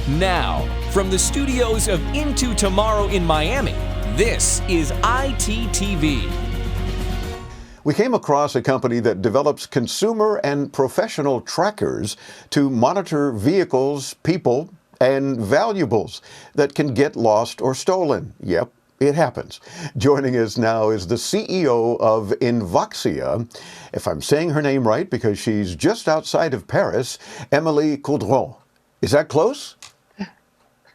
Now, from the studios of Into Tomorrow in Miami, this is ITTV. We came across a company that develops consumer and professional trackers to monitor vehicles, people, and valuables that can get lost or stolen. Yep, it happens. Joining us now is the CEO of Invoxia, if I'm saying her name right, because she's just outside of Paris, Amélie Caudron. Is that close?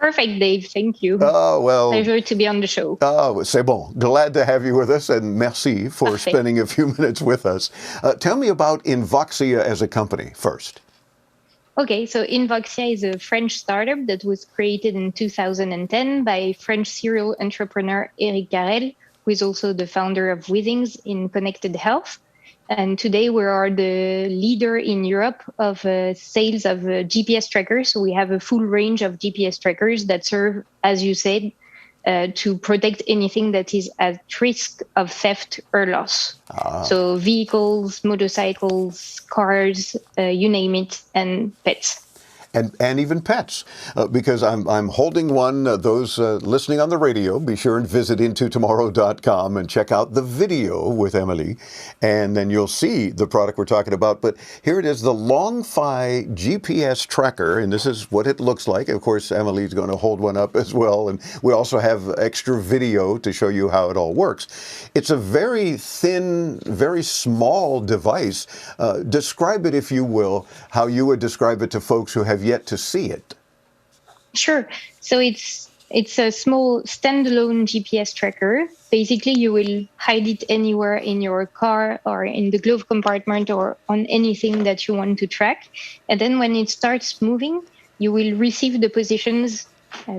Perfect, Dave. Thank you. Oh, well. Pleasure to be on the show. Oh, c'est bon. Glad to have you with us, and merci for Parfait. spending a few minutes with us. Tell me about Invoxia as a company first. Okay, so Invoxia is a French startup that was created in 2010 by French serial entrepreneur Eric Carrel, who is also the founder of Withings in connected health. And today we are the leader in Europe of sales of GPS trackers. So we have a full range of GPS trackers that serve, as you said, to protect anything that is at risk of theft or loss. So vehicles, motorcycles, cars, you name it, and pets. And even pets, because I'm holding one. Those listening on the radio, be sure and visit intotomorrow.com and check out the video with Amélie, and then you'll see the product we're talking about. But here it is, the LongFi GPS Tracker, and this is what it looks like. Of course, Amelie's going to hold one up as well, and we also have extra video to show you how it all works. It's a very thin, very small device. Describe it, if you will, how you would describe it to folks who have yet to see it. Sure. So it's a small standalone GPS tracker. Basically, you will hide it anywhere in your car or in the glove compartment or on anything that you want to track. And then when it starts moving, you will receive the positions.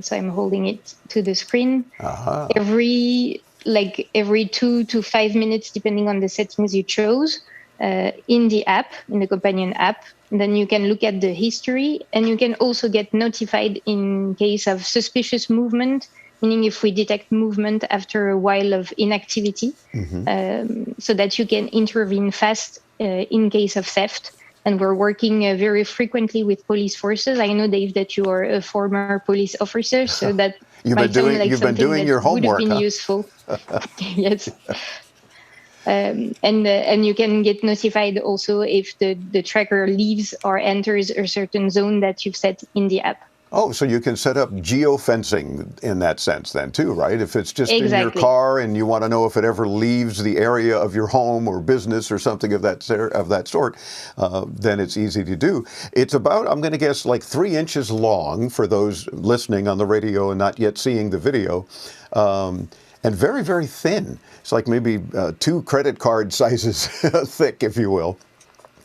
So I'm holding it to the screen. Every 2 to 5 minutes, depending on the settings you chose, in the app, in the companion app. And then you can look at the history, and you can also get notified in case of suspicious movement, meaning if we detect movement after a while of inactivity, so that you can intervene fast in case of theft. And we're working very frequently with police forces. I know, Dave, that you are a former police officer, so that you've been doing your homework, would have been useful. Yes. And you can get notified also if the tracker leaves or enters a certain zone that you've set in the app. Oh, so you can set up geofencing in that sense then too, right? If it's just in your car and you want to know if it ever leaves the area of your home or business or something of that sort, then it's easy to do. It's about, I'm going to guess, like 3 inches long for those listening on the radio and not yet seeing the video. And very, very thin. It's like maybe 2 credit card sizes thick, if you will.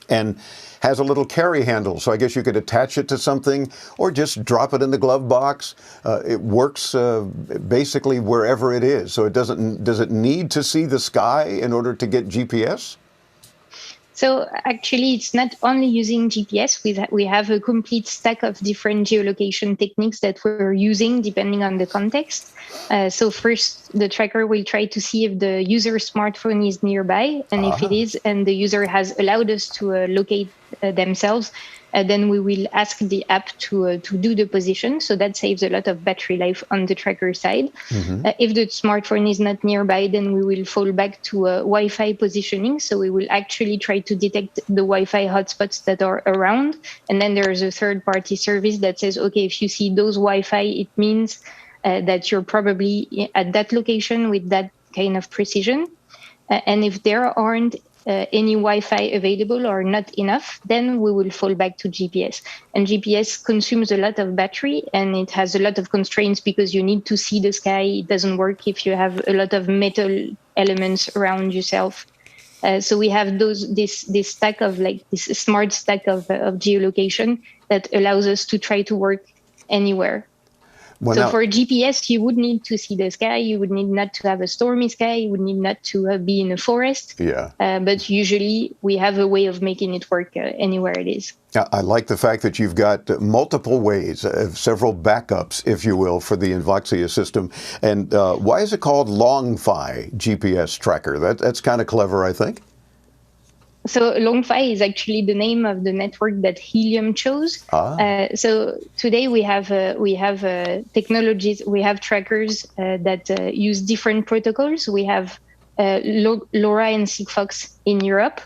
And has a little carry handle, so I guess you could attach it to something or just drop it in the glove box. It works basically wherever it is. So does it need to see the sky in order to get GPS? So actually, it's not only using GPS. We have a complete stack of different geolocation techniques that we're using depending on the context. So first, the tracker will try to see if the user's smartphone is nearby. And if it is, and the user has allowed us to locate themselves, then we will ask the app to do the position. So that saves a lot of battery life on the tracker side. If the smartphone is not nearby, then we will fall back to Wi-Fi positioning. So we will actually try to detect the Wi-Fi hotspots that are around. And then there is a third-party service that says, okay, if you see those Wi-Fi, it means that you're probably at that location with that kind of precision. And if there aren't any Wi-Fi available or not enough, then we will fall back to GPS. And GPS consumes a lot of battery, and it has a lot of constraints because you need to see the sky. It doesn't work if you have a lot of metal elements around yourself. So we have this stack of this smart stack of geolocation that allows us to try to work anywhere. Well, so for GPS, you would need to see the sky. You would need not to have a stormy sky. You would need not to be in a forest. Yeah. But usually we have a way of making it work anywhere it is. I like the fact that you've got multiple ways, several backups, if you will, for the Invoxia system. And why is it called LongFi GPS Tracker? That's kind of clever, I think. So LongFi is actually the name of the network that Helium chose. So today we have technologies, we have trackers that use different protocols. We have LoRa and Sigfox in Europe.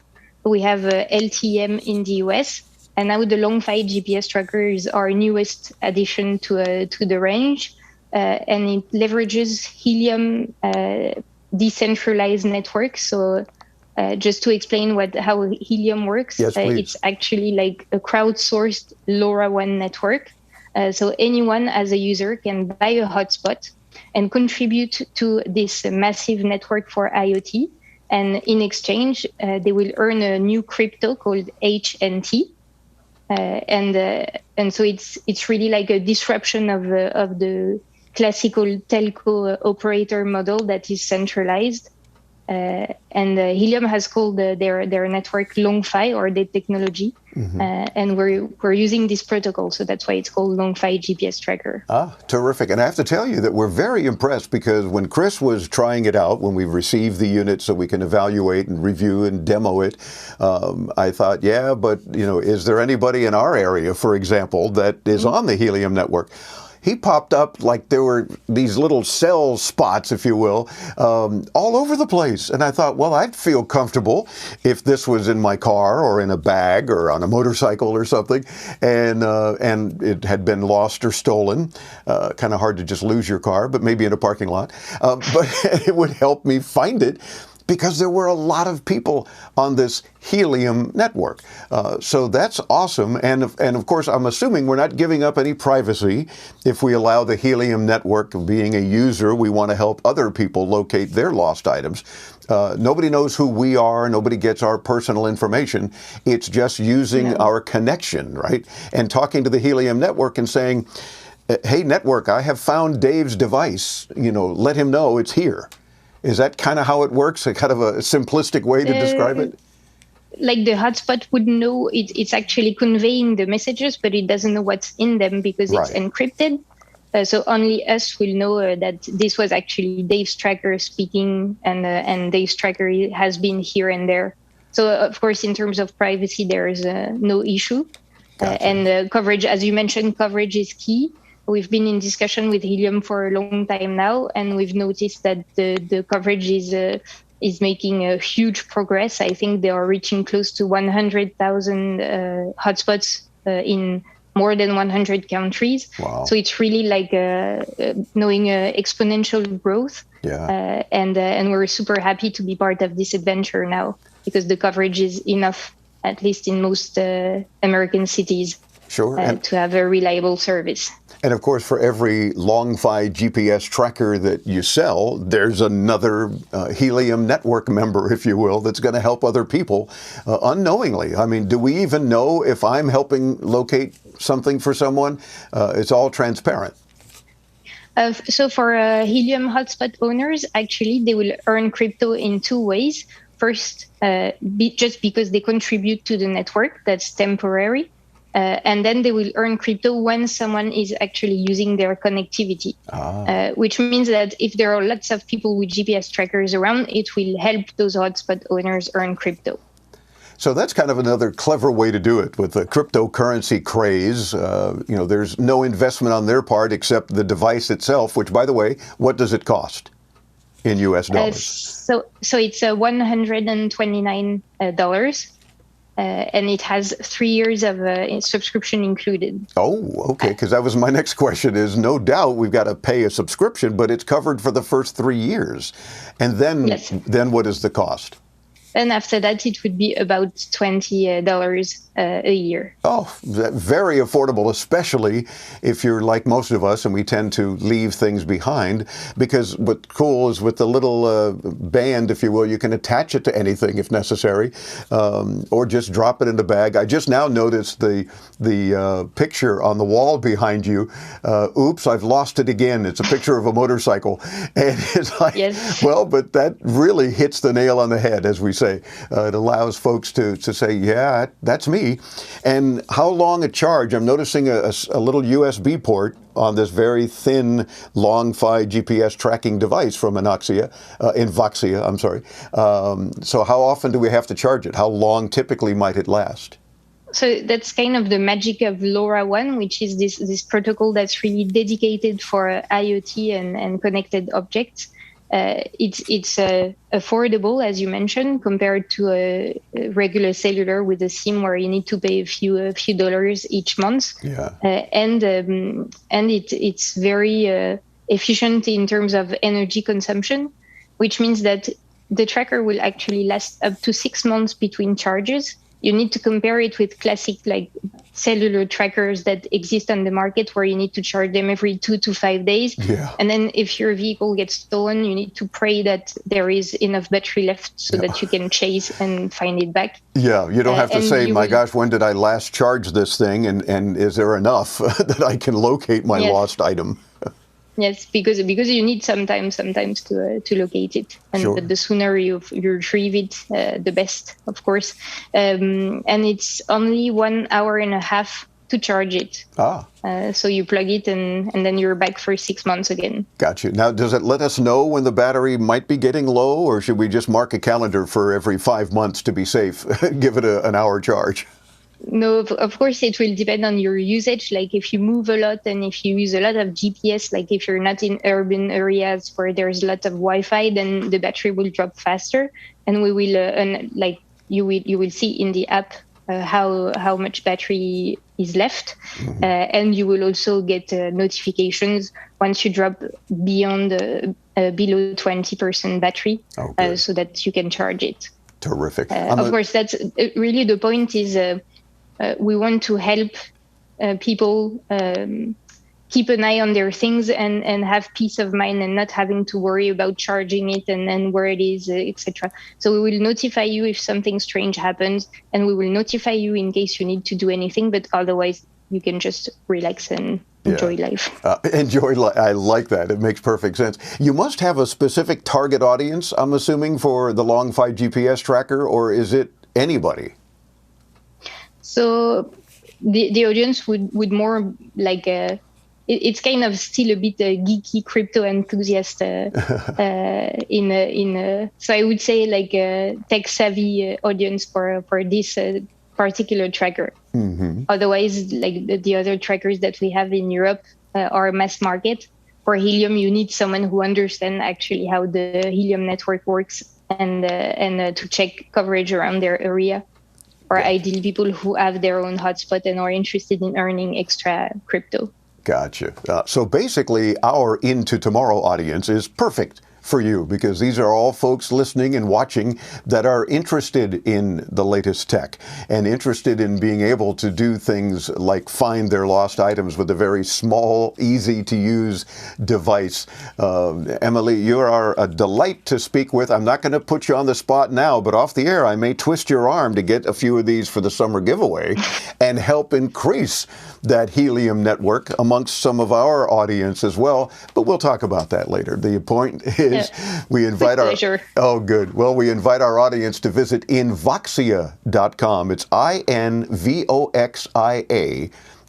We have LTM in the US. And now the LongFi GPS Tracker is our newest addition to the range. And it leverages Helium decentralized network. So just to explain how Helium works, yes, it's actually like a crowdsourced LoRaWAN network. So anyone as a user can buy a hotspot and contribute to this massive network for IoT. And in exchange, they will earn a new crypto called HNT. And so it's really like a disruption of the classical telco operator model that is centralized. And Helium has called their network LongFi, or the technology, and we're using this protocol, so that's why it's called LongFi GPS Tracker. Terrific! And I have to tell you that we're very impressed, because when Chris was trying it out, when we received the unit so we can evaluate and review and demo it, I thought, yeah, but is there anybody in our area, for example, that is on the Helium network? He popped up like there were these little cell spots, if you will, all over the place. And I thought, well, I'd feel comfortable if this was in my car or in a bag or on a motorcycle or something, and it had been lost or stolen. Kind of hard to just lose your car, but maybe in a parking lot. But it would help me find it, because there were a lot of people on this Helium network. So that's awesome. And of course, I'm assuming we're not giving up any privacy if we allow the Helium network. Being a user, we want to help other people locate their lost items. Nobody knows who we are. Nobody gets our personal information. It's just using our connection, right? And talking to the Helium network and saying, hey, network, I have found Dave's device. Let him know it's here. Is that kind of how it works? A kind of a simplistic way to describe it? Like the hotspot would know it's actually conveying the messages, but it doesn't know what's in them because it's encrypted. So only us will know that this was actually Dave's tracker speaking, and Dave's tracker has been here and there. So of course, in terms of privacy, there is no issue. Gotcha. And coverage, as you mentioned, coverage is key. We've been in discussion with Helium for a long time now, and we've noticed that the coverage is making a huge progress. I think they are reaching close to 100,000 hotspots in more than 100 countries. Wow. So it's really like knowing exponential growth. Yeah. And we're super happy to be part of this adventure now, because the coverage is enough, at least in most American cities, to have a reliable service. And of course, for every LongFi GPS tracker that you sell, there's another Helium network member, if you will, that's going to help other people unknowingly. I mean, do we even know if I'm helping locate something for someone? It's all transparent. So for Helium hotspot owners, actually, they will earn crypto in two ways. First, just because they contribute to the network, that's temporary. And then they will earn crypto when someone is actually using their connectivity, which means that if there are lots of people with GPS trackers around, it will help those hotspot owners earn crypto. So that's kind of another clever way to do it with the cryptocurrency craze. There's no investment on their part except the device itself, which, by the way, what does it cost in US dollars? So it's $129. And it has 3 years of subscription included. Oh, okay, because that was my next question is, no doubt we've got to pay a subscription, but it's covered for the first 3 years. And then what is the cost? And after that, it would be about $20 a year. Oh, very affordable, especially if you're like most of us and we tend to leave things behind. Because what's cool is with the little band, if you will, you can attach it to anything if necessary, or just drop it in the bag. I just now noticed the picture on the wall behind you. Oops, I've lost it again. It's a picture of a motorcycle. And it's like, well, but that really hits the nail on the head, as we say. say. It allows folks to say, yeah, that's me. And how long a charge? I'm noticing a little USB port on this very thin LongFi GPS tracking device from Invoxia. So how often do we have to charge it? How long typically might it last? So that's kind of the magic of LoRaWAN, which is this protocol that's really dedicated for IoT and connected objects. It's affordable, as you mentioned, compared to a regular cellular with a SIM where you need to pay a few dollars each month. Yeah. And it's very efficient in terms of energy consumption, which means that the tracker will actually last up to 6 months between charges. You need to compare it with classic cellular trackers that exist on the market where you need to charge them every 2 to 5 days. Yeah. And then if your vehicle gets stolen, you need to pray that there is enough battery left so that you can chase and find it back. Yeah, you don't have to say, my gosh, when did I last charge this thing? And is there enough that I can locate my lost item? Yes, because you need sometimes to locate it, and the sooner you retrieve it, the best, of course. And it's only 1.5 hours to charge it. So you plug it and then you're back for 6 months again. Gotcha. Now, does it let us know when the battery might be getting low, or should we just mark a calendar for every 5 months to be safe? Give it an hour charge. No, of course, it will depend on your usage. Like if you move a lot and if you use a lot of GPS, like if you're not in urban areas where there's a lot of Wi-Fi, then the battery will drop faster. And we will, you will see in the app how much battery is left. Mm-hmm. And you will also get notifications once you drop beyond below 20% battery, so that you can charge it. Terrific. Of course, that's really the point is we want to help people keep an eye on their things and have peace of mind and not having to worry about charging it and where it is, etc. So we will notify you if something strange happens, and we will notify you in case you need to do anything, but otherwise you can just relax and enjoy life. Enjoy life. I like that. It makes perfect sense. You must have a specific target audience, I'm assuming, for the LongFi GPS tracker, or is it anybody? So the audience would more like it's kind of still a bit geeky crypto enthusiast so I would say like a tech savvy audience for this particular tracker. Mm-hmm. Otherwise, like the other trackers that we have in Europe are mass market. For Helium, you need someone who understands actually how the Helium network works and to check coverage around their area. Or ideally people who have their own hotspot and are interested in earning extra crypto. Gotcha. So basically, our Into Tomorrow audience is perfect for you, because these are all folks listening and watching that are interested in the latest tech and interested in being able to do things like find their lost items with a very small, easy to use device. Amélie, you are a delight to speak with. I'm not going to put you on the spot now, but off the air, I may twist your arm to get a few of these for the summer giveaway and help increase that Helium network amongst some of our audience as well. But we'll talk about that later. The point is, we invite our we invite our audience to visit Invoxia.com. It's INVOXIA,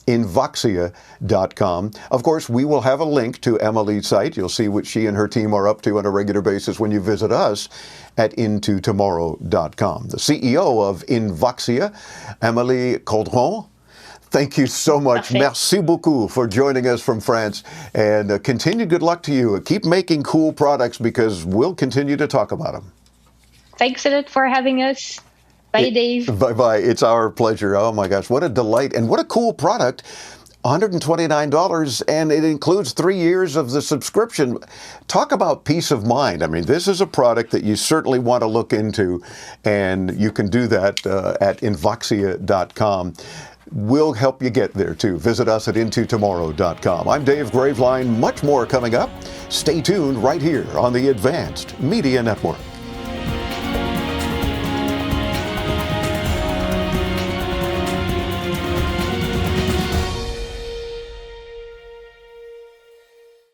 Invoxia.com. Of course, we will have a link to Amélie's site. You'll see what she and her team are up to on a regular basis when you visit us at intotomorrow.com. The CEO of Invoxia, Amélie Caudron, thank you so much. Merci beaucoup for joining us from France, and continued good luck to you. Keep making cool products, because we'll continue to talk about them. Thanks a lot for having us. Bye, Dave. Bye-bye. It's our pleasure. Oh, my gosh. What a delight. And what a cool product. $129, and it includes 3 years of the subscription. Talk about peace of mind. I mean, this is a product that you certainly want to look into, and you can do that at Invoxia.com. We'll help you get there, too. Visit us at intotomorrow.com. I'm Dave Graveline. Much more coming up. Stay tuned right here on the Advanced Media Network.